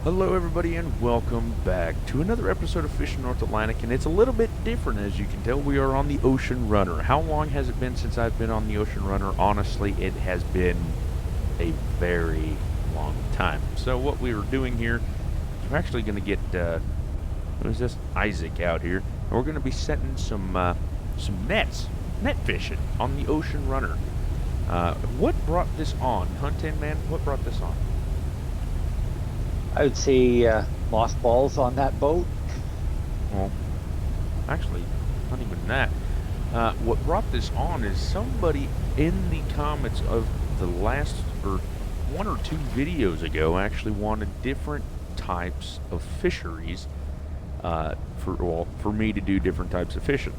Hello everybody and welcome back to another episode of Fishing North Atlantic, and it's a little bit different. As you can tell, we are on the Ocean Runner. How long has it been since I've been on the Ocean Runner? Honestly, it has been a very long time. So what we were doing here is we're actually going to get, what is this, Isaac out here, and we're going to be setting some net fishing on the Ocean Runner. What brought this on? Hunting Man, what brought this on? I would say lost balls on that boat. Well, actually, not even that. What brought this on is somebody in the comments of the last, or one or two videos ago, actually wanted different types of fisheries for me to do different types of fishing.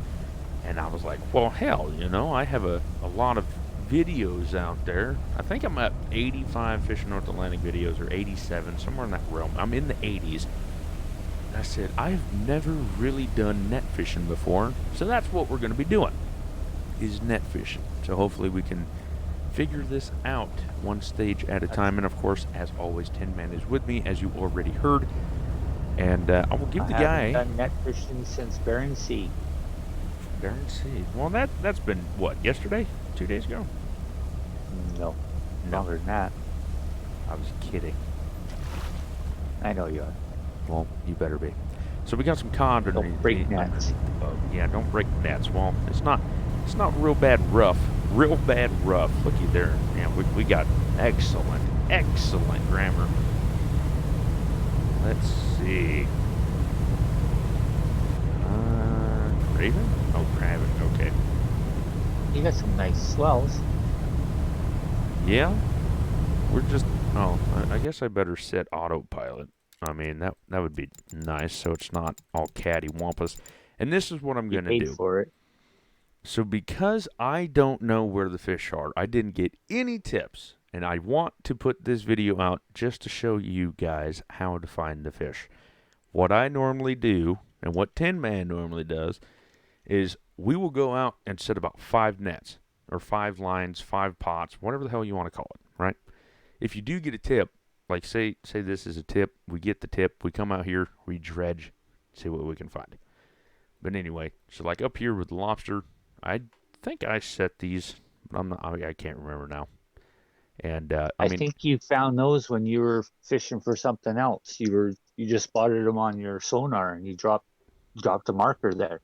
And I was like, well, hell, I have a lot of videos out there. I think I'm at 85 Fishing North Atlantic videos, or 87, somewhere in that realm. I'm in the 80s. And I said, I've never really done net fishing before, so that's what we're going to be doing, is net fishing. So hopefully we can figure this out one stage at a time. And of course, as always, Tin Man is with me, as you already heard. And I will give I the haven't guy done net fishing since Bering Sea. Darren C. Well, that's been what, yesterday? 2 days ago? No, No, longer than that. I was kidding. I know you are. Well, you better be. So we got some cod Don't break nets. underneath the boat. Yeah, don't break nets. Well, it's not real bad rough. Real bad rough. Looky there. Yeah, we got excellent grammar. Let's see. Raven? Oh, Raven. Okay. You got some nice swells. Yeah, we're just. Oh, I guess I better set autopilot. I mean, that would be nice, so it's not all cattywampus. And this is what I'm You gonna paid do. for it. So because I don't know where the fish are, I didn't get any tips, and I want to put this video out just to show you guys how to find the fish. What I normally do, and what Tin Man normally does, is we will go out and set about 5 nets, or 5 lines, 5 pots, whatever the hell you want to call it, right? If you do get a tip, like say this is a tip, we get the tip, we come out here, we dredge, see what we can find. But anyway, so like up here with the lobster, I think I set these, but I can't remember now. And I I mean, think you found those when you were fishing for something else. You just spotted them on your sonar and you dropped a marker there.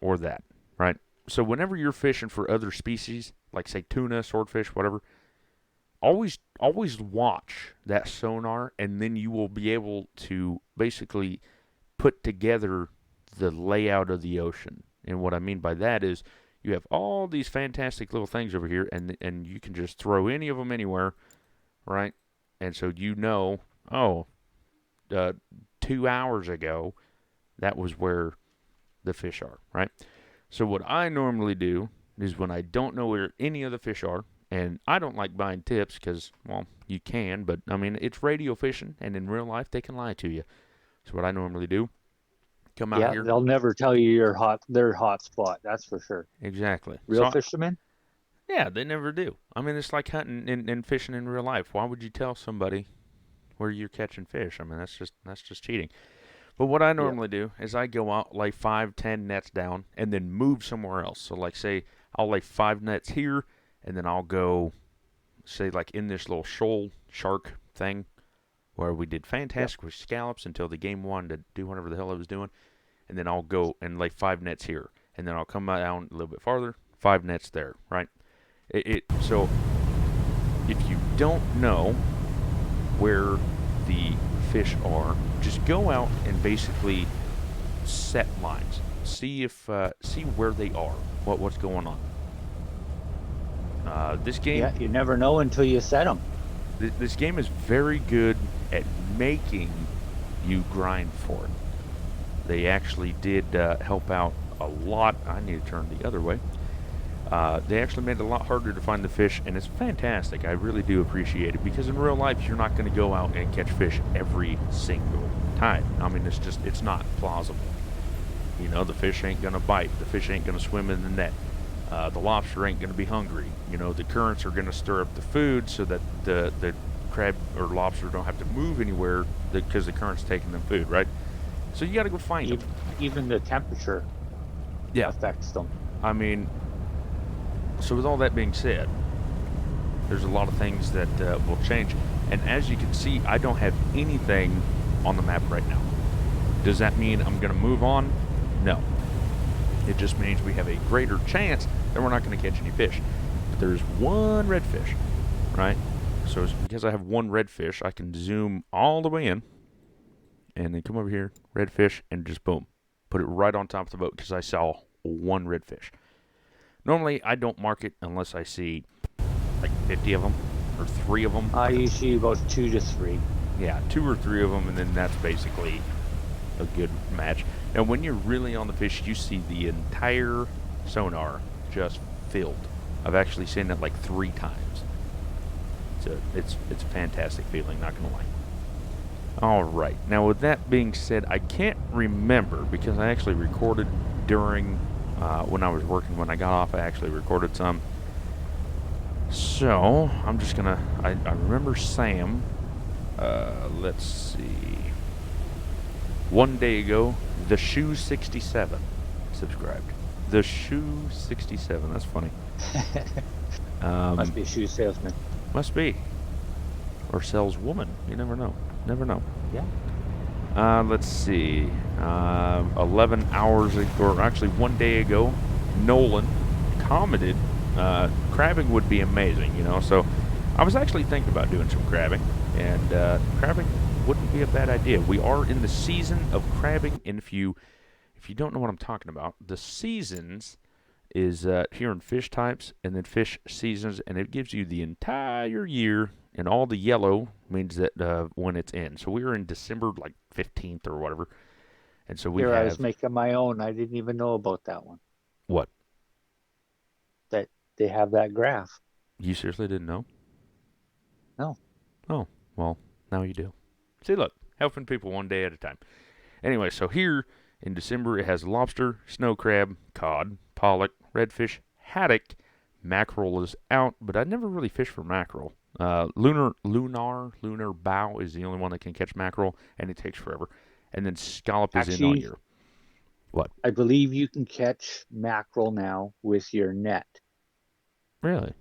or that, right? So whenever you're fishing for other species, like say tuna, swordfish, whatever, always watch that sonar, and then you will be able to basically put together the layout of the ocean. And what I mean by that is you have all these fantastic little things over here, and you can just throw any of them anywhere, right? And so oh, uh, 2 hours ago, that was where the fish are, right? So what I normally do is when I don't know where any of the fish are, and I don't like buying tips because, well, you can, but I mean, it's radio fishing, and in real life, they can lie to you. So what I normally do, come out Yeah, here. they'll never tell you their hot spot. That's for sure. Exactly. Real fishermen? Yeah, they never do. I mean, it's like hunting and fishing in real life. Why would you tell somebody where you're catching fish? I mean, that's just cheating. But what I Yeah. normally do is I go out, lay 5, 10 nets down, and then move somewhere else. So, like, say I'll lay 5 nets here, and then I'll go, say, like in this little shoal shark thing where we did Yep. fantastic with scallops until the game wanted to do whatever the hell it was doing, and then I'll go and lay 5 nets here, and then I'll come down a little bit farther, 5 nets there, right? So if you don't know where the fish are, just go out and basically set lines. See where they are. What's going on. This game Yeah, you never know until you set them. this game is very good at making you grind for it. They actually did help out a lot. I need to turn the other way. They actually made it a lot harder to find the fish, and it's fantastic. I really do appreciate it because in real life, you're not going to go out and catch fish every single time. I mean, it's not plausible. The fish ain't going to bite. The fish ain't going to swim in the net. The lobster ain't going to be hungry. The currents are going to stir up the food so that the crab or lobster don't have to move anywhere because the current's taking them food, right? So you got to go find them. Even the temperature Yeah. affects them. I mean, so with all that being said, there's a lot of things that will change. And as you can see, I don't have anything on the map right now. Does that mean I'm going to move on? No. It just means we have a greater chance that we're not going to catch any fish. But there's one redfish, right? So because I have one redfish, I can zoom all the way in and then come over here, redfish, and just boom, put it right on top of the boat because I saw one redfish. Normally, I don't mark it unless I see like 50 of them or 3 of them. I usually about 2 to 3. Yeah, 2 or 3 of them, and then that's basically a good match. Now, when you're really on the fish, you see the entire sonar just filled. I've actually seen it like 3 times. So it's a fantastic feeling, not gonna lie. All right. Now, with that being said, I can't remember because I actually recorded during when I was working. When I got off, I actually recorded some. So I'm just gonna. I remember Sam. Let's see. One day ago, the Shoe 67 subscribed. The Shoe 67. That's funny. Must be a shoe salesman. Must be. Or saleswoman. You never know. Never know. Yeah. Let's see. 11 hours ago, or actually 1 day ago, Nolan commented, crabbing would be amazing, you know. So I was actually thinking about doing some crabbing, and crabbing wouldn't be a bad idea. We are in the season of crabbing, and if you don't know what I'm talking about, the seasons is here in fish types and then fish seasons, and it gives you the entire year, and all the yellow means that when it's in. So we were in December like 15th or whatever, and so we Here I have was making my own. I didn't even know about that one. what? That they have that graph. You seriously didn't know? No. Oh, well, now you do. See, look, helping people one day at a time. Anyway, so here in December it has lobster, snow crab, cod, pollock, redfish, haddock, mackerel is out, but I never really fished for mackerel. Lunar bow is the only one that can catch mackerel, and it takes forever. And then scallop is in all Actually, year. What? I believe you can catch mackerel now with your net. Really?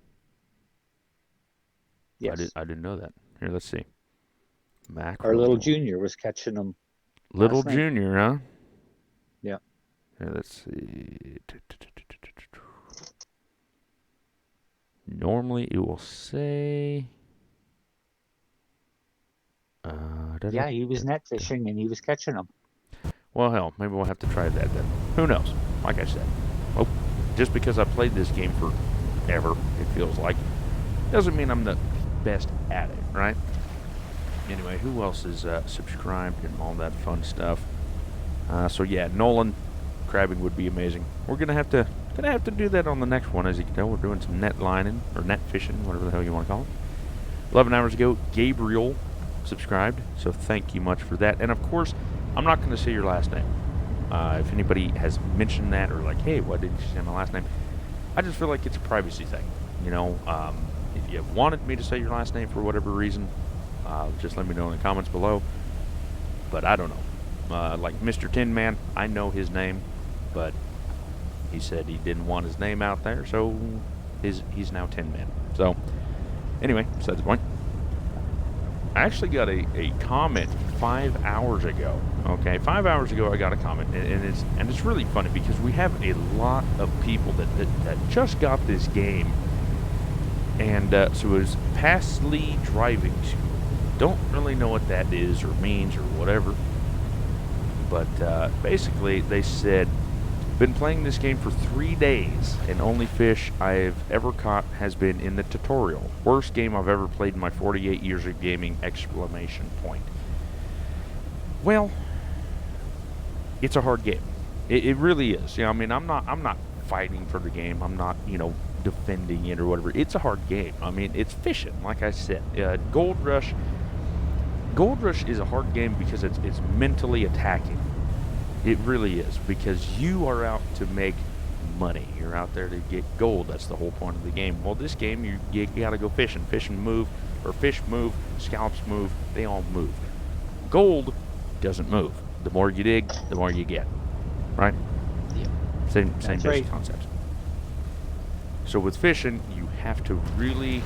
Yes. I didn't know that. Here, let's see. Mackerel. Our little junior was catching them Little last night. junior, huh? Yeah. Here, let's see. Normally it will say. Yeah, he was net fishing and he was catching them. Well, hell, maybe we'll have to try that then. Who knows? Like I said, oh, just because I played this game forever, it feels like, doesn't mean I'm the best at it, right? Anyway, who else is subscribed and all that fun stuff? So yeah, Nolan, crabbing would be amazing. We're gonna have to do that on the next one. As you can tell, we're doing some net lining or net fishing, whatever the hell you want to call it. 11 hours ago, Gabriel subscribed, so thank you much for that. And of course, I'm not going to say your last name. If anybody has mentioned that or like, hey, why didn't you say my last name? I just feel like it's a privacy thing. You know, if you wanted me to say your last name for whatever reason, just let me know in the comments below. But I don't know. Like Mr. Tin Man, I know his name, but he said he didn't want his name out there, so he's now Tin Man. So anyway, besides the point. I actually got a comment 5 hours ago. Okay, 5 hours ago I got a comment, and it's really funny because we have a lot of people that just got this game, and so it was Passly Driving School. Don't really know what that is or means or whatever, but basically they said, been playing this game for 3 days, and only fish I've ever caught has been in the tutorial. Worst game I've ever played in my 48 years of gaming! Exclamation point. Well, it's a hard game. It really is. You know, I mean, I'm not fighting for the game. I'm not, you know, defending it or whatever. It's a hard game. I mean, it's fishing, like I said. Gold Rush is a hard game because it's mentally attacking. It really is, because you are out to make money. You're out there to get gold. That's the whole point of the game. Well, this game, you got to go fishing. Fishing move, or fish move, scallops move. They all move. Gold doesn't move. The more you dig, the more you get. Right? Yeah. Same That's basic right. concept. So with fishing, you have to really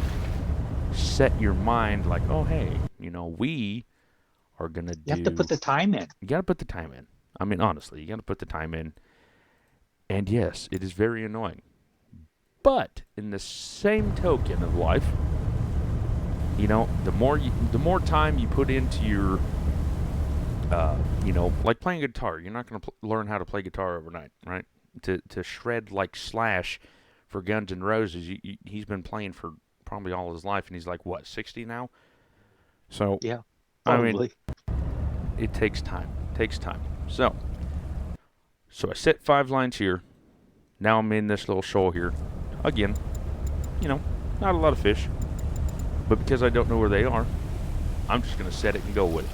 set your mind like, oh, hey, we are going to You have to do. put the time in. You got to put the time in. I mean, honestly, you got to put the time in. And yes, it is very annoying. But in the same token of life, the more time you put into your, like playing guitar, you're not going to learn how to play guitar overnight, right? To shred like Slash for Guns N' Roses, he's been playing for probably all his life, and he's like, what, 60 now? So, Yeah, I mean, probably. it takes time. It takes time. So I set 5 lines here. Now I'm in this little shoal here. Again, not a lot of fish. But because I don't know where they are, I'm just going to set it and go with it.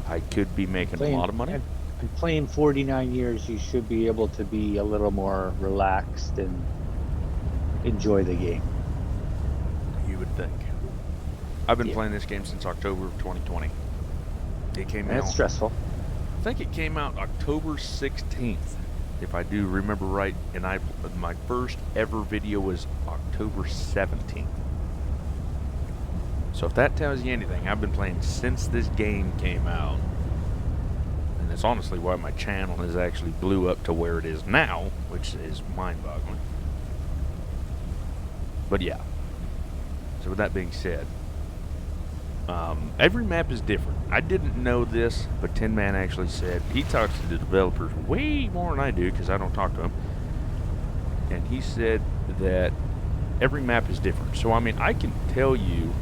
I could be making a lot of money. And playing 49 years, you should be able to be a little more relaxed and enjoy the game. You would think. I've been Yeah. playing this game since October of 2020. It came And out. it's stressful. I think it came out October 16th, if I do remember right. And my first ever video was October 17th. So if that tells you anything, I've been playing since this game came out. And it's honestly why my channel has actually blew up to where it is now, which is mind-boggling. But yeah. So with that being said, every map is different. I didn't know this, but Tin Man actually said he talks to the developers way more than I do because I don't talk to them. And he said that every map is different. So I mean, I can tell you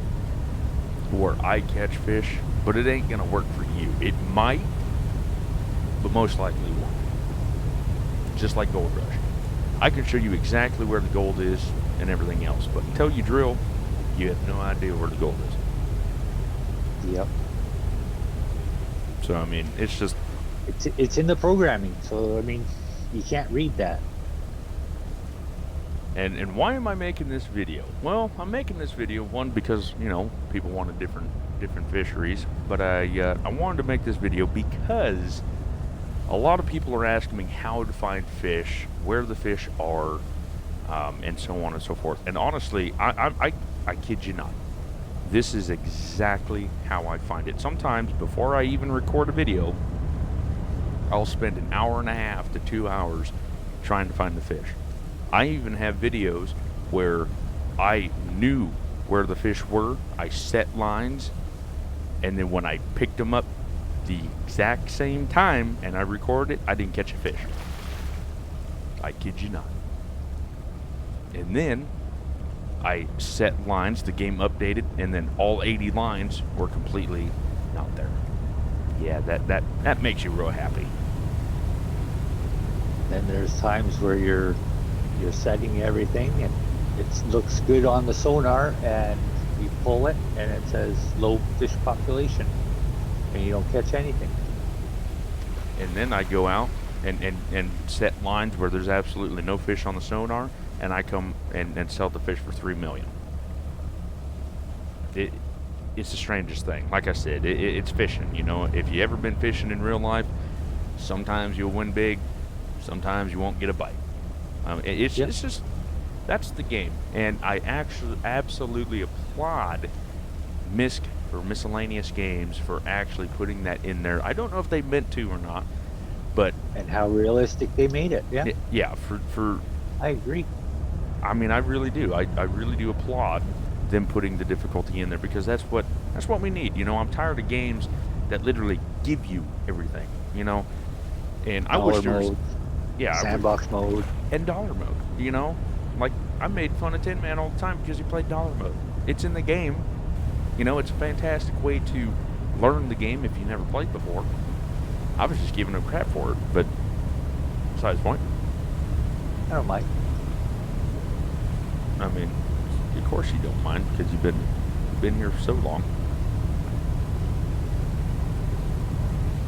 where I catch fish, but it ain't gonna work for you. It might, but most likely won't. Just like Gold Rush, I can show you exactly where the gold is and everything else, but until you drill, you have no idea where the gold is. Yep. So I mean, it's just It's in the programming, so I mean, you can't read that. and why am I making this video? Well, I'm making this video one because people wanted different fisheries, but I wanted to make this video because a lot of people are asking me how to find fish, where the fish are, and so on and so forth. And honestly, I kid you not. This is exactly how I find it. Sometimes before I even record a video, I'll spend an hour and a half to 2 hours trying to find the fish. I even have videos where I knew where the fish were, I set lines, and then when I picked them up the exact same time and I recorded it, I didn't catch a fish. I kid you not. And then I set lines, the game updated, and then all 80 lines were completely not there. Yeah, that makes you real happy. And there's times where you're setting everything and it looks good on the sonar, and you pull it and it says low fish population, and you don't catch anything. And then I go out and set lines where there's absolutely no fish on the sonar, and I come and sell the fish for $3 million. It's the strangest thing. Like I said, it's fishing. If you ever been fishing in real life, sometimes you'll win big, sometimes you won't get a bite. It's just that's the game, and I actually absolutely applaud MISC or Miscellaneous Games for actually putting that in there. I don't know if they meant to or not, but And how realistic they made it. Yeah, yeah, for I agree. I mean, I really do. I really do applaud them putting the difficulty in there because that's what we need. I'm tired of games that literally give you everything. And I wish there was, yeah, Sandbox mode. and dollar mode. Like I made fun of Tin Man all the time because he played dollar mode. It's in the game. It's a fantastic way to learn the game if you never played before. I was just giving him crap for it, but besides the point. I don't mind. I mean, of course you don't mind because you've been here for so long.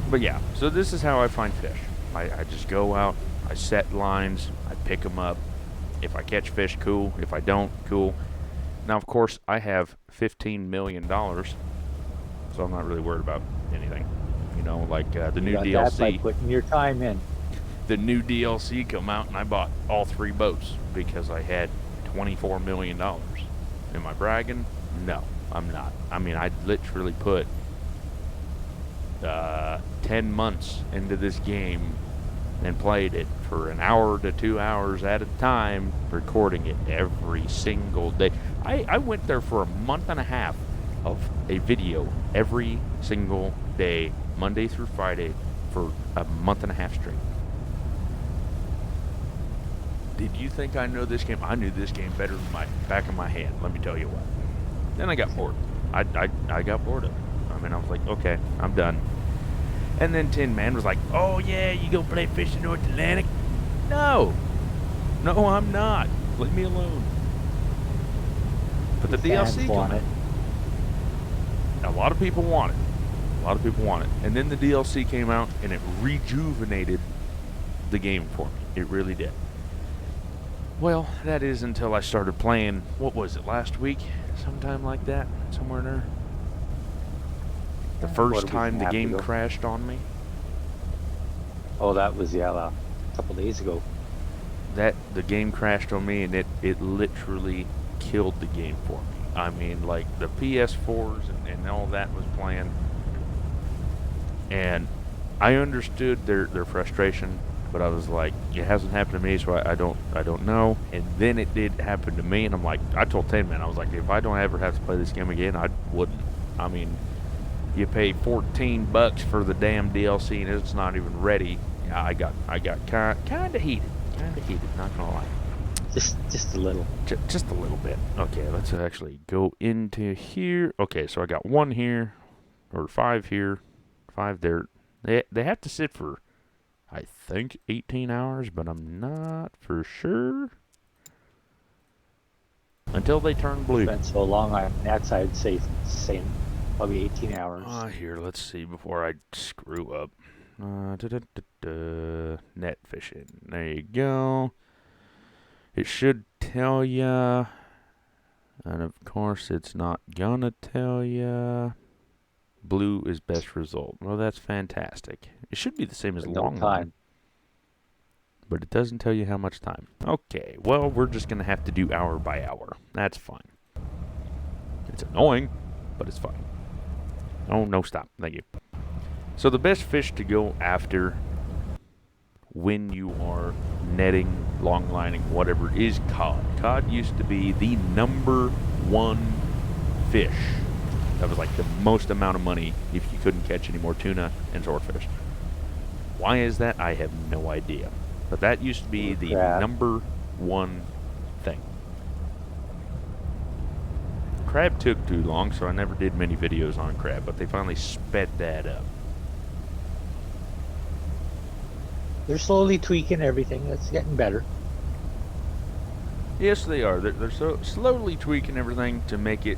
But yeah, so this is how I find fish. I just go out, I I set lines, I pick them up. If I catch fish, cool. If I don't, cool. Now, of course, I have $15 million, so I'm not really worried about anything. You know, like the You new got that by DLC. putting your time in. The new DLC come out, and I bought all 3 boats because I had $24 million. Am I bragging? No, I'm not. I mean, I literally put 10 months into this game and played it for an hour to 2 hours at a time, recording it every single day. I went there for a month and a half of a video every single day, Monday through Friday, for a month and a half straight. Did you think I know this game? I knew this game better than my back of my hand, let me tell you what. Then I got bored. I got bored of it. I mean, I was like, okay, I'm done. And then Tin Man was like, oh yeah, you go play Fish in North Atlantic? No, I'm not. Leave me alone. But the DLC want it. A lot of people want it. And then the DLC came out, and it rejuvenated the game for me. It really did. Well, that is until I started playing, what was it, last week? Sometime like that? Somewhere in there? The first time the game crashed on me. Oh, that was, a couple days ago. The game crashed on me, and it literally killed the game for me. I mean, like, the PS4s and all that was playing. And I understood their frustration, but I was like, it hasn't happened to me, so I don't know. And then it did happen to me, and I'm like, I told Tin Man, I was like, if I don't ever have to play this game again, I wouldn't. I mean, you pay $14 for the damn DLC, and it's not even ready. I got kind of heated, not gonna lie. Just a little. Just a little bit. Okay, let's actually go into here. Okay, so I got 1 here, or 5 here, 5 there. They have to sit for, I think, 18 hours, but I'm not for sure. Until they turn blue. It's been so long on that side, I'd say same, probably 18 hours. Here, let's see before I screw up. Net fishing. There you go. It should tell ya, and of course it's not gonna tell ya. Blue is best result. Well, that's fantastic. It should be the same as long line, but it doesn't tell you how much time. Okay, well, we're just gonna have to do hour by hour. That's fine. It's annoying, but it's fine. Oh, no, stop. Thank you. So the best fish to go after when you are netting, long lining, whatever, is cod. Cod used to be the #1 fish. That was like the most amount of money if you couldn't catch any more tuna and swordfish. Why is that? I have no idea. But that used to be the #1 thing. Crab took too long, so I never did many videos on crab, but they finally sped that up. They're slowly tweaking everything. It's getting better. Yes, they are. They're so slowly tweaking everything to make it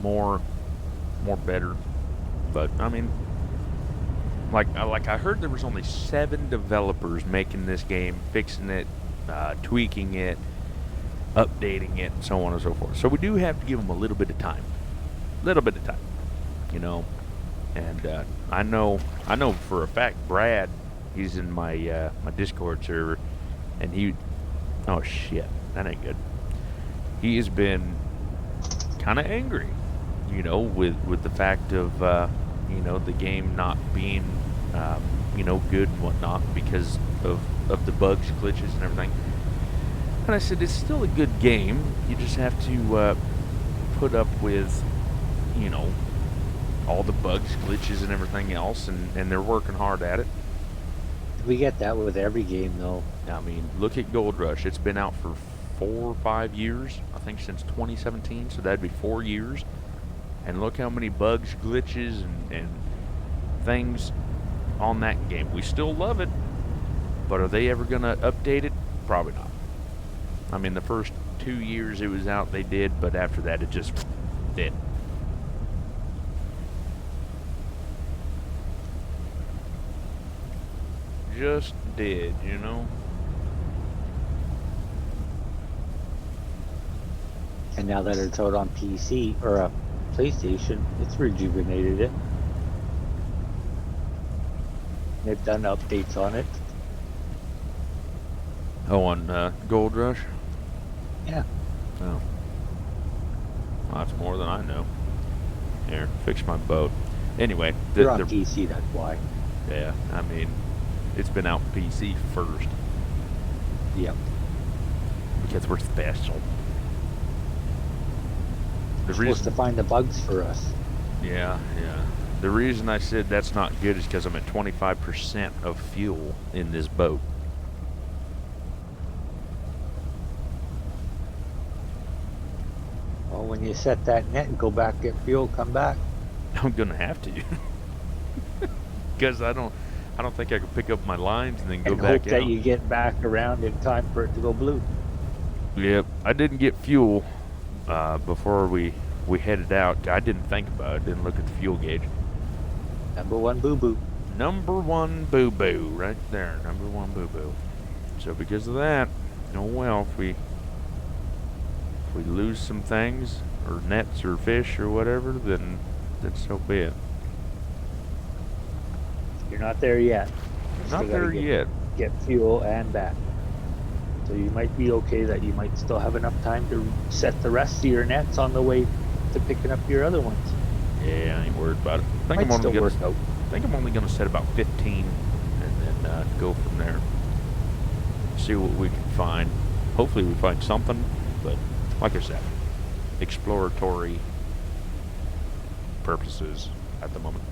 more better. But I mean, like I heard there was only 7 developers making this game, fixing it, tweaking it, updating it, and so on and so forth. So we do have to give them a little bit of time, you know. And I know for a fact Brad, he's in my my Discord server, and oh shit, that ain't good. He has been kind of angry, you know, with the fact of you know, the game not being you know, good and whatnot because of the bugs, glitches, and everything. And I said, it's still a good game. You just have to put up with, you know, all the bugs, glitches, and everything else, and they're working hard at it. We get that with every game, though. I mean, look at Gold Rush. It's been out for 4 or 5 years, I think, since 2017, so that'd be 4 years. And look how many bugs, glitches, and things on that game. We still love it, but are they ever going to update it? Probably not. I mean, the first 2 years it was out, they did, but after that, it just did. just did, you know? And now that it's out on PC or a PlayStation, it's rejuvenated it. They've done updates on it. Oh, on Gold Rush? Yeah. Oh. Well, that's more than I know. Here, fix my boat. Anyway, You're on PC, that's why. yeah, I mean, it's been out PC first Yep. because we're special. The You're supposed to reason, find the bugs for us. yeah. The reason I said that's not good is because I'm at 25% of fuel in this boat. Well, when you set that net and go back, get fuel, come back. I'm gonna have to, because I don't think I can pick up my lines and then go And hope back that out. you get back around in time for it to go blue. Yep, I didn't get fuel before we headed out. I didn't think about it. Didn't look at the fuel gauge. Number one boo boo. Number one boo boo, right there. Number one boo boo. So because of that, oh well, if we lose some things or nets or fish or whatever, then so be it. You're not there yet. You Not still gotta there yet. get fuel and back. So you might be okay that you might still have enough time to set the rest of your nets on the way to picking up your other ones. Yeah, I ain't worried about it. Might still work out. I think I'm only gonna set about 15, and then go from there. See what we can find. Hopefully we find something, but like I said, exploratory purposes at the moment.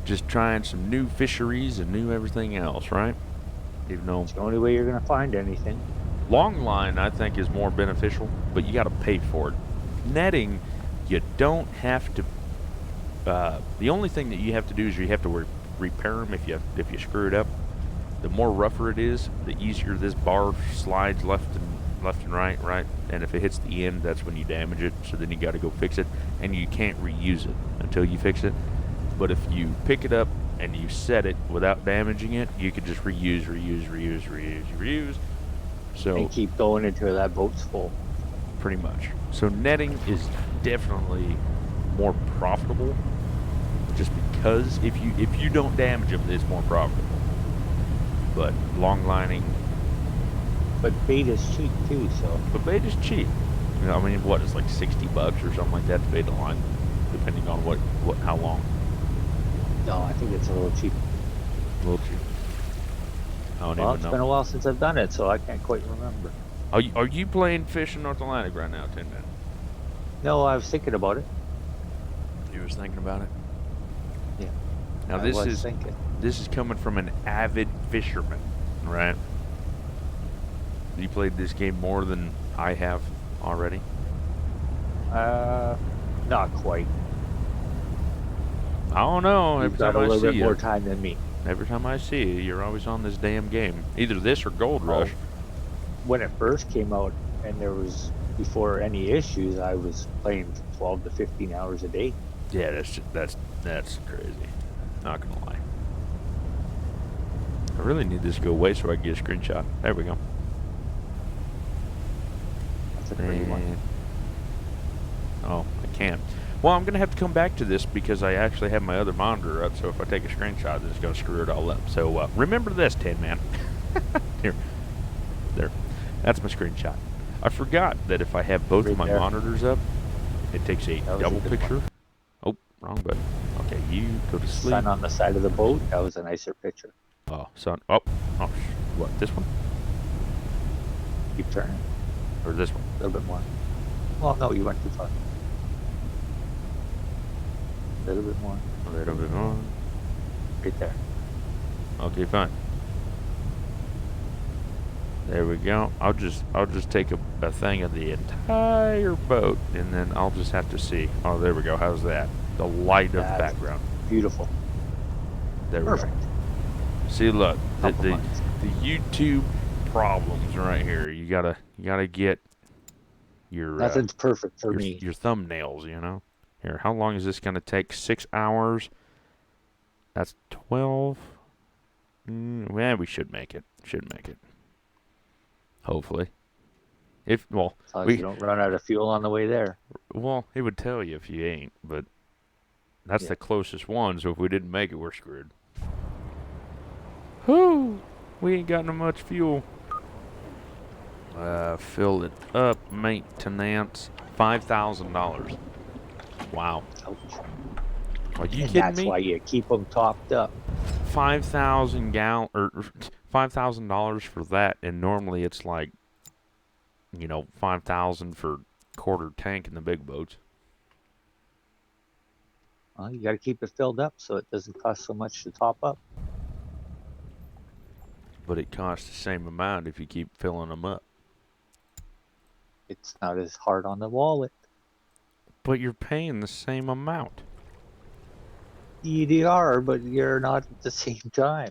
Just trying some new fisheries and new everything else, right? Even though It's the only way you're gonna find anything. long line I think is more beneficial, but you got to pay for it. Netting, you don't have to. The only thing that you have to do is you have to repair them if you screw it up. The more rougher it is, the easier this bar slides left and right, right. And if it hits the end, that's when you damage it. So then you got to go fix it, and you can't reuse it until you fix it. But if you pick it up and you set it without damaging it, you could just reuse. So And keep going until that boat's full. pretty much. So netting is definitely more profitable, just because if you don't damage them, it's more profitable. But long lining, But bait is cheap too, so but bait is cheap. You know, I mean, what is like $60 or something like that to bait a line, depending on what how long. no, I think it's a little cheap. A little cheap. I don't Well, even it's know. been a while since I've done it, so I can't quite remember. Are you playing fish in North Atlantic right now, Tin Man? No, I was thinking about it. You was thinking about it. Yeah. Now I was thinking. this is coming from an avid fisherman, right? You played this game more than I have already. Not quite. I don't know. You've Every got time a I little bit see more you, time than me. every time I see you, you're always on this damn game. Either this or Gold Rush. When it first came out, and there was before any issues, I was playing 12 to 15 hours a day. Yeah, that's crazy. Not gonna lie. I really need this to go away so I can get a screenshot. There we go. That's a pretty one. And- oh, I can't. Well, I'm gonna have to come back to this because I actually have my other monitor up. So if I take a screenshot, it's gonna screw it all up. So remember this, Tin Man. Here, there. That's my screenshot. I forgot that if I have both Right of my there. monitors up, it takes a That was a double good picture. Oh, wrong button. Okay, you go to sleep. Sun on the side of the boat. That was a nicer picture. Oh, sun. Oh, what? This one Keep turning or this one? a little bit more. Well, no, you went too far. A little bit more. A little bit more. Right there. Okay, fine. There we go. I'll just take a thing of the entire boat, and then I'll just have to see. Oh, there we go. How's that? The light of the That's background. beautiful. There we Perfect. go. See, look, Couple the months. YouTube problems right here. You gotta get your Nothing's perfect for me. your thumbnails. You know. Here, how long is this gonna take? 6 hours. That's 12. Well, we should make it. Should make it. Hopefully. Well, As long as you don't run out of fuel on the way there. it would tell you if you ain't, but that's Yeah. the closest one, so if we didn't make it, we're screwed. Whoo! We ain't got no much fuel. Fill it up. Maintenance. $5,000. Wow. Ouch. Are you And kidding that's me? why you keep them topped up. 5,000 gallon or $5,000 for that, and normally it's like, 5,000 for quarter tank in the big boats. Well, you got to keep it filled up so it doesn't cost so much to top up. But it costs the same amount if you keep filling them up. It's not as hard on the wallet. But you're paying the same amount. You are, but you're not at the same time.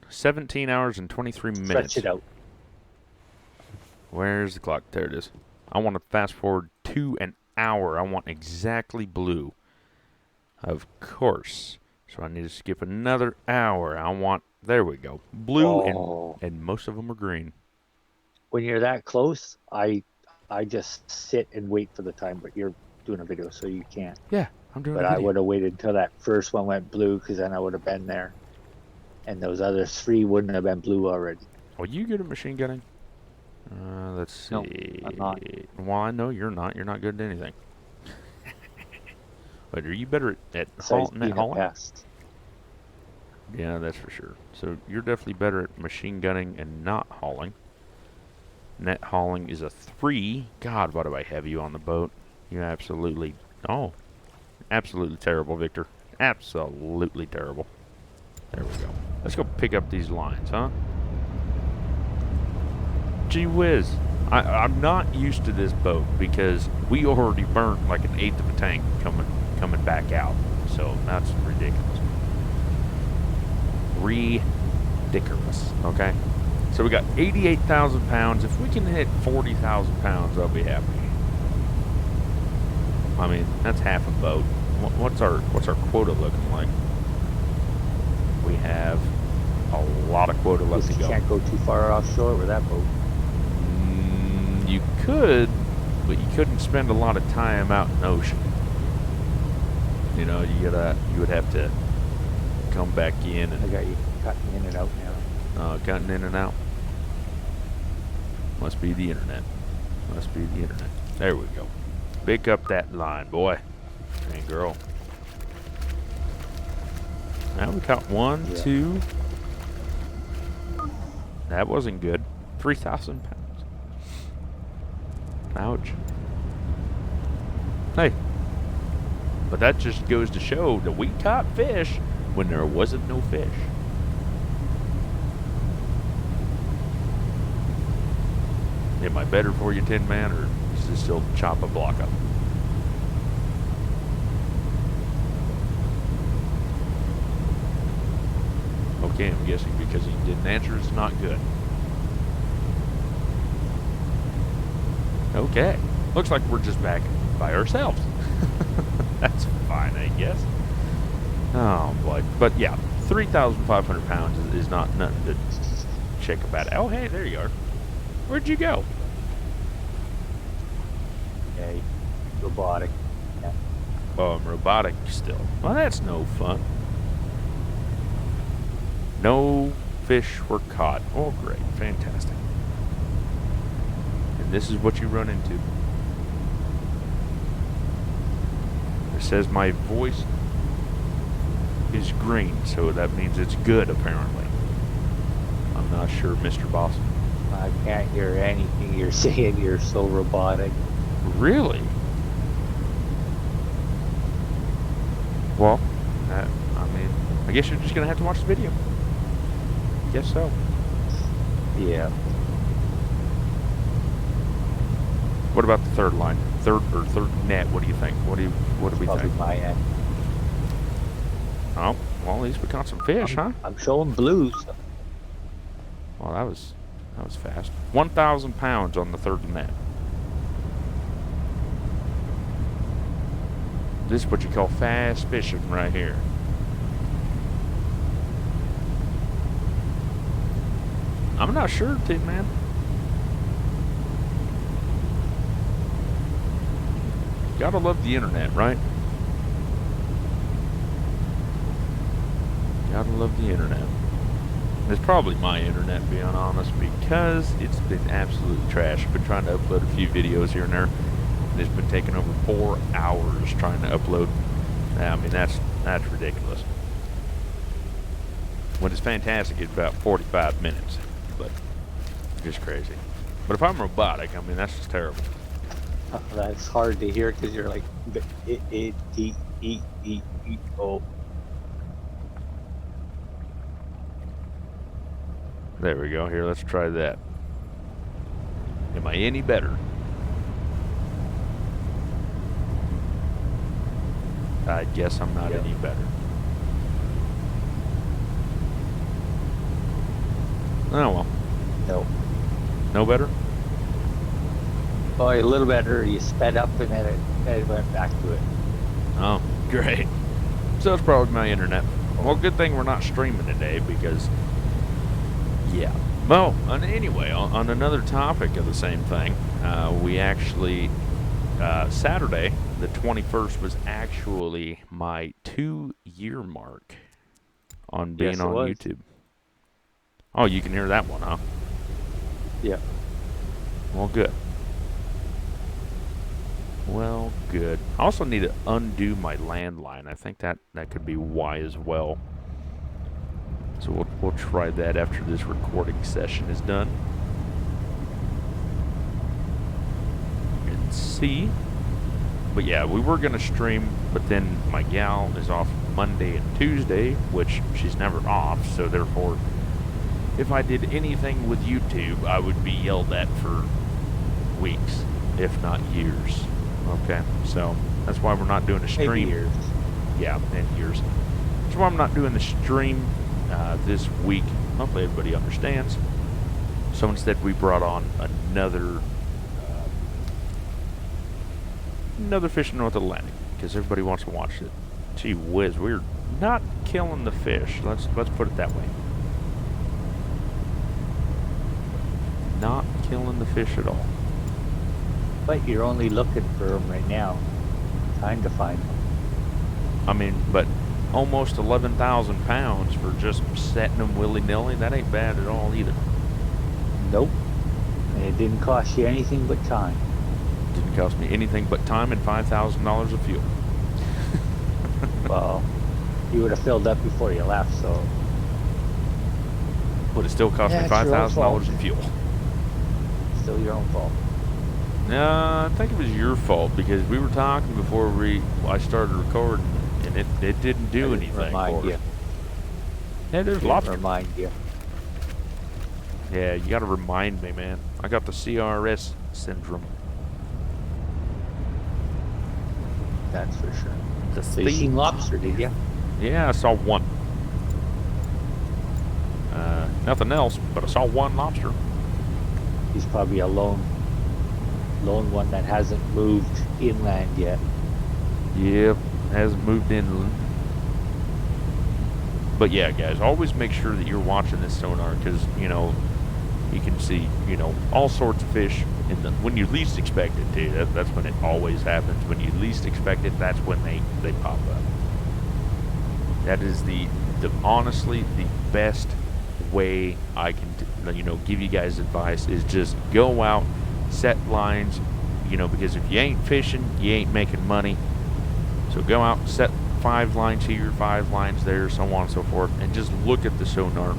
17 hours and 23 minutes. Stretch it out. Where's the clock? There it is. I want to fast forward to an hour. I want exactly blue. Of course. So I need to skip another hour. There we go. Blue and most of them are green. When you're that close, I just sit and wait for the time, but you're doing a video, so you can't. Yeah, I'm doing But a I video. would have waited until that first one went blue, because then I would have been there. And those other 3 wouldn't have been blue already. Are you good at machine gunning? Let's see. No, I'm not. Well, I know you're not. You're not good at anything. But are you better at Besides net being a hauling? pest. Yeah, that's for sure. So you're definitely better at machine gunning and not hauling. Net hauling is a 3. God, why do I have you on the boat? You absolutely terrible, Victor. Absolutely terrible. There we go. Let's go pick up these lines, huh? Gee whiz. I'm not used to this boat because we already burnt like an eighth of a tank coming back out. So that's ridiculous. Ridiculous, okay? So we got 88,000 pounds. If we can hit 40,000 pounds, I'll be happy. I mean, that's half a boat. What's our quota looking like? We have a lot of quota left to You go. can't go too far offshore with that boat. You could, but you couldn't spend a lot of time out in the ocean. You would have to come back in I and got you cutting in and out now. cutting in and out. Must be the internet. Must be the internet. There we go. Pick up that line, boy and girl. Now we caught 1, Yeah. 2. That wasn't good. 3,000 pounds. Ouch. Hey. But that just goes to show that we caught fish when there wasn't no fish. Am I better for you, Tin Man, or is this still chop a block up? Okay, I'm guessing because he didn't answer, it's not good. Okay. Looks like we're just back by ourselves. That's fine, I guess. Oh, boy. But, yeah, 3,500 pounds is not nothing to shake about it. Oh, hey, there you are. Where'd you go? Okay. Robotic. Yeah. Oh, I'm robotic still. Well, that's no fun. No fish were caught. Oh, great. Fantastic. And this is what you run into. It says my voice is green, so that means it's good, apparently. I'm not sure, Mr. Boss. I can't hear anything you're saying. You're so robotic. Really? Well, I guess you're just going to have to watch the video. Guess so. Yeah. What about the third line? Third net, what do you think? What do we Probably think? my end. Oh, well, at least we caught some fish, huh? I'm showing blues. Well, that was fast. 1,000 pounds on the third net. This is what you call fast fishing right here. I'm not sure, Tin Man. Gotta love the internet, right? Gotta love the internet. It's probably my internet, being honest, because it's been absolutely trash. I've been trying to upload a few videos here and there, and it's been taking over 4 hours trying to upload. I mean, that's ridiculous. When it's fantastic, it's about 45 minutes, but just crazy. But if I'm robotic, I mean, that's just terrible. That's hard to hear because you're like, oh. There we go. Here, let's try that. Am I any better? I guess I'm not any better. Oh, well. No. No better? Oh, a little better. You sped up and then it went back to it. Oh, great. So it's probably my internet. Well, good thing we're not streaming today because, yeah. Well, anyway, on another topic of the same thing, we actually, Saturday, the 21st, was actually my 2-year mark on being on YouTube. Oh, you can hear that one, huh? Yeah. Well, good. Well, good. I also need to undo my landline. I think that could be why as well. So we'll try that after this recording session is done. And see. But yeah, we were going to stream, but then my gal is off Monday and Tuesday, which she's never off, so therefore, if I did anything with YouTube, I would be yelled at for weeks, if not years. Okay, so that's why we're not doing a stream. Maybe years. Yeah, and years. That's why I'm not doing the stream this week. Hopefully everybody understands. So instead we brought on another Fish in North Atlantic because everybody wants to watch it. Gee whiz, we're not killing the fish. Let's put it that way. Not killing the fish at all. But you're only looking for them right now. Time to find them. I mean, but almost 11,000 pounds for just setting them willy-nilly, that ain't bad at all either. Nope. And it didn't cost you anything but time. Didn't cost me anything but time and $5,000 of fuel. Well, you would have filled up before you left, so. But it still cost me $5,000 in fuel. Still your own fault. No, I think it was your fault because we were talking before I started recording, and it didn't do anything Remind for you. us. Yeah, there's lobster. Remind you. Yeah, you got to remind me, man. I got the CRS syndrome. That's for sure. So you seen lobster, did you? Yeah, I saw one. Nothing else, but I saw one lobster. He's probably a lone one that hasn't moved inland yet. Yep, hasn't moved inland. But yeah, guys, always make sure that you're watching this sonar because, you know, you can see, you know, all sorts of fish when you least expect it to. That's when it always happens. When you least expect it, that's when they pop up. That is the honestly the best way I can, you know, give you guys advice is just go out, set lines, you know, because if you ain't fishing, you ain't making money. So go out, set 5 lines here, 5 lines there, so on and so forth, and just look at the sonar.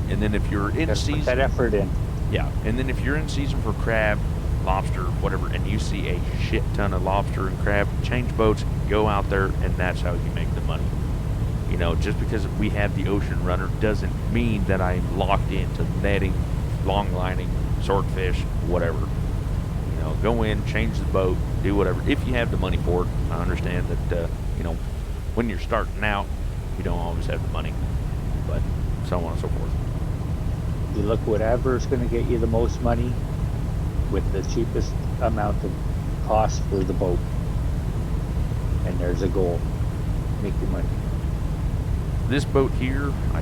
And then if you're in season, put that effort in. Yeah, and then if you're in season for crab, lobster, whatever, and you see a shit ton of lobster and crab, change boats, go out there, and that's how you make the money. You know, just because we have the ocean runner doesn't mean that I'm locked into netting, long lining, swordfish, whatever. You know, go in, change the boat, do whatever. If you have the money for it, I understand that, you know, when you're starting out, you don't always have the money, but so on and so forth. You look whatever's going to get you the most money with the cheapest amount of cost for the boat. And there's a goal. Make your money. This boat here, I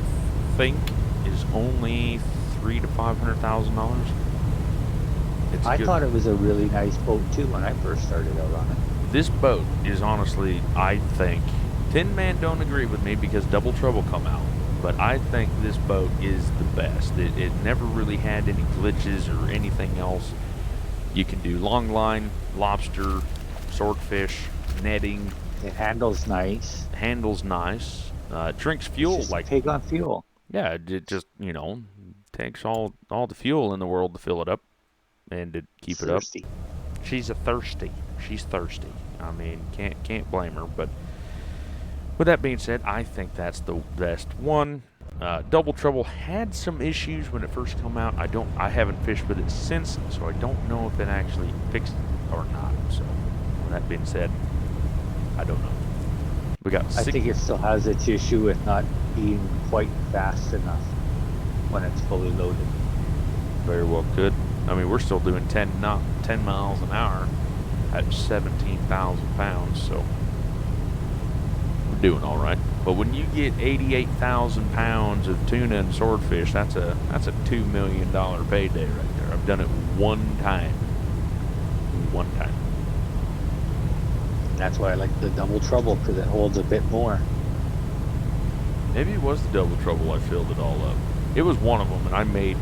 think, is only $300,000 to $500,000. It's I good. thought it was a really nice boat too when I first started out on it. This boat is honestly, I think, Tin Man don't agree with me because Double Trouble come out, but I think this boat is the best. It never really had any glitches or anything else. You can do long line, lobster, swordfish, netting. It handles nice. Handles nice. Drinks It's fuel just a like, pig on fuel. yeah. It just takes all the fuel in the world to fill it up and to keep it up. Thirsty. She's a thirsty. She's thirsty. I mean, can't blame her. But with that being said, I think that's the best one. Double Trouble had some issues when it first came out. I haven't fished with it since, so I don't know if it actually fixed it or not. So with that being said, I don't know. We got I six. think it still has its issue with not being quite fast enough when it's fully loaded. Very well could. I mean, we're still doing 10 miles an hour at 17,000 pounds, so we're doing all right. But when you get 88,000 pounds of tuna and swordfish, that's a $2 million payday right there. I've done it one time. One time. That's why I like the Double Trouble because it holds a bit more. Maybe it was the Double Trouble I filled it all up. It was one of them, and I made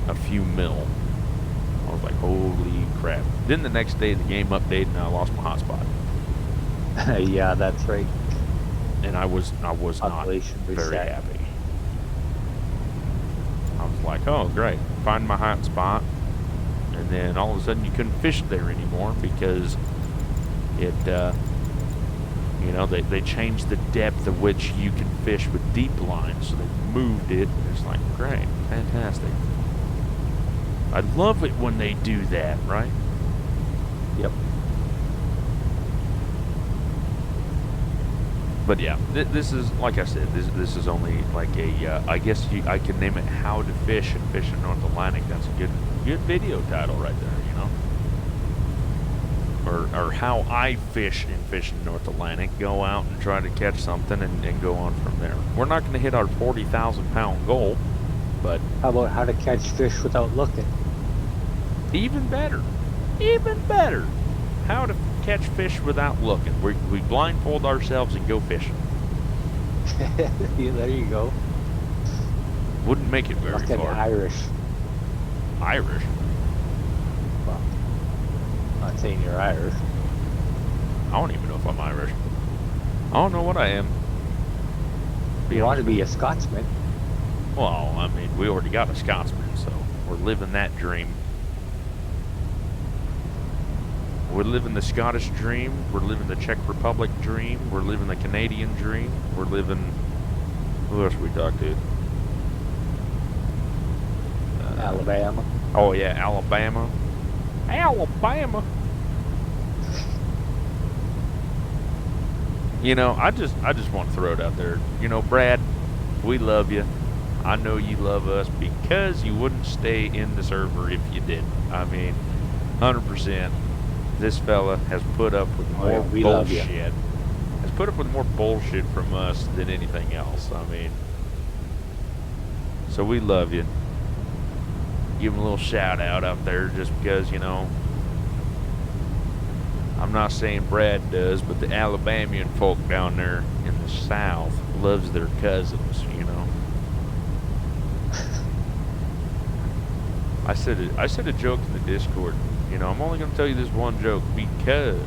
a few mil. I was like, holy crap. Then the next day, the game updated, and I lost my hotspot. Yeah, that's right. And I was not Population very reset. happy. I was like, oh, great. Find my hotspot. And then all of a sudden, you couldn't fish there anymore because it, they changed the depth of which you can fish with deep lines. So they moved it. And it's like, great, fantastic. I love it when they do that, right? Yep. But yeah, this is, like I said, this is only like a, I guess I can name it How to Fish and Fish in North Atlantic. That's a good video title right there, Or How I Fish and Fish in North Atlantic. Go out and try to catch something and go on from there. We're not going to hit our 40,000 pound goal, but How about how to catch fish without looking? even better, how to catch fish without looking. We blindfold ourselves and go fishing. Yeah, there you go. Wouldn't make it very Fucking far. Irish. Irish? Well, I'm not saying you're Irish. I don't even know if I'm Irish. I don't know what I am. You want to be a Scotsman. Well, I mean, we already got a Scotsman, so we're living that dream. We're living the Scottish dream. We're living the Czech Republic dream. We're living the Canadian dream. We're living... Who else we talk to? Alabama. Oh, yeah, Alabama. Alabama! I just want to throw it out there. Brad, we love you. I know you love us because you wouldn't stay in the server if you didn't. I mean, 100%. This fella has put up with more bullshit. Has put up with more bullshit from us than anything else. I mean, so we love you. Give him a little shout out there just because, I'm not saying Brad does, but the Alabamian folk down there in the South loves their cousins, I said a joke in the Discord. I'm only going to tell you this one joke because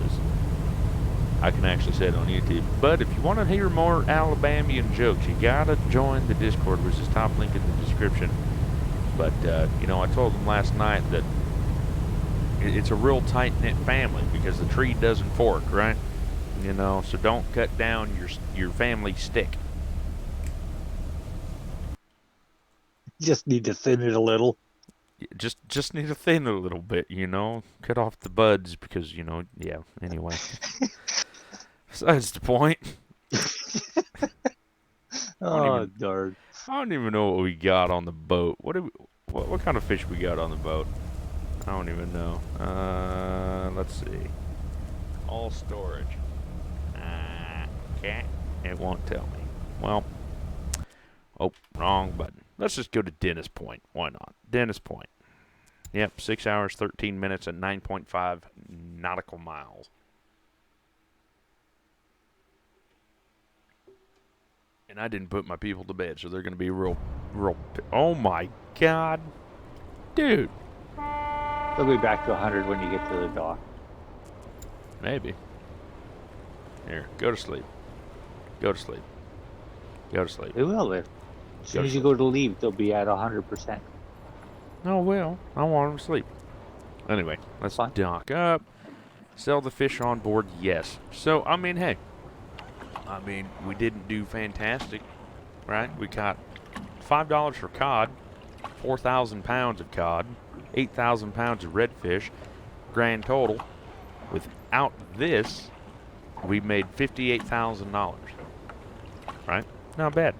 I can actually say it on YouTube. But if you want to hear more Alabamian jokes, you got to join the Discord, which is top link in the description. But, I told them last night that it's a real tight-knit family because the tree doesn't fork, right? So don't cut down your family stick. Just need to thin it a little. Just need to thin it a little bit, cut off the buds because, yeah, anyway. Besides the point. Oh, darn. I don't even know what we got on the boat. What kind of fish we got on the boat? I don't even know. Let's see. All storage. Okay. It won't tell me. Well. Oh, wrong button. Let's just go to Dennis Point. Why not? Dennis Point. Yep, 6 hours, 13 minutes, and 9.5 nautical miles. And I didn't put my people to bed, so they're going to be real. Oh my God. Dude. They'll be back to 100 when you get to the dock. Maybe. Here, go to sleep. Go to sleep. Go to sleep. They will. As soon as you go to leave, they'll be at 100%. Oh, well, I want them to sleep. Anyway, let's dock up. Sell the fish on board, yes. So, I mean, hey. We didn't do fantastic, right? We caught $5 for cod, 4,000 pounds of cod, 8,000 pounds of redfish, grand total. Without this, we made $58,000, right? Not bad.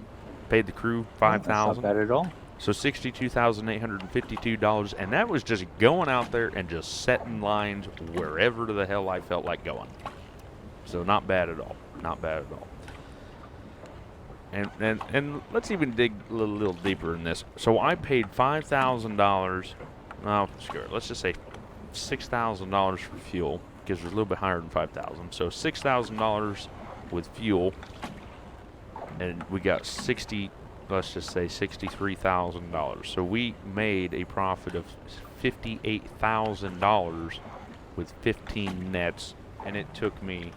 Paid the crew $5,000. That's not bad at all. So $62,852, and that was just going out there and just setting lines wherever the hell I felt like going. So not bad at all. Not bad at all. And let's even dig a little deeper in this. So I paid $5,000. Oh, screw it. Let's just say $6,000 for fuel, because it's a little bit higher than $5,000. So $6,000 with fuel, and we got let's just say $63,000. So we made a profit of $58,000 with 15 nets, and it took me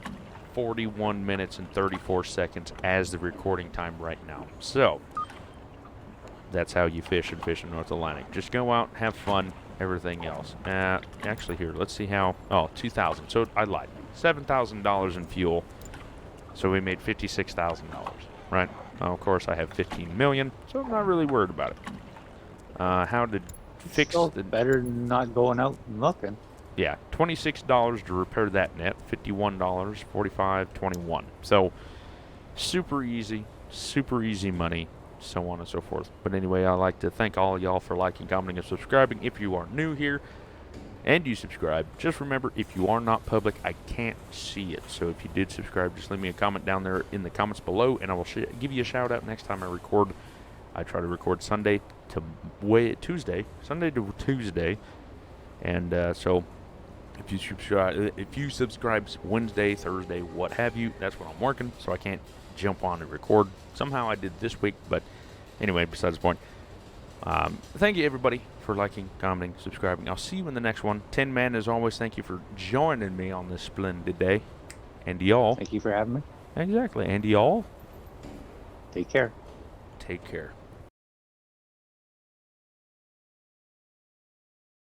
41 minutes and 34 seconds as the recording time right now. So that's how you fish and fish in North Atlantic. Just go out, have fun, everything else. Actually, here, let's see how. Oh, 2,000. So I lied. $7,000 in fuel. So we made $56,000, right? Of course, I have 15 million, so I'm not really worried about it. How to fix Still the better than not going out and looking. Yeah, $26 to repair that net, $51, $45, $21. So super easy money, so on and so forth. But anyway, I'd like to thank all of y'all for liking, commenting, and subscribing. If you are new here and you subscribe, just remember, if you are not public, I can't see it. So if you did subscribe, just leave me a comment down there in the comments below, and I will give you a shout out next time I record. I try to record Sunday to Tuesday, and so if you subscribe Wednesday, Thursday, what have you, that's when I'm working, so I can't jump on and record. Somehow I did this week, but anyway, besides the point. Thank you, everybody, for liking, commenting, subscribing. I'll see you in the next one. Tin Man, as always, thank you for joining me on this splendid day. And y'all. Thank you for having me. Exactly. And y'all. Take care. Take care.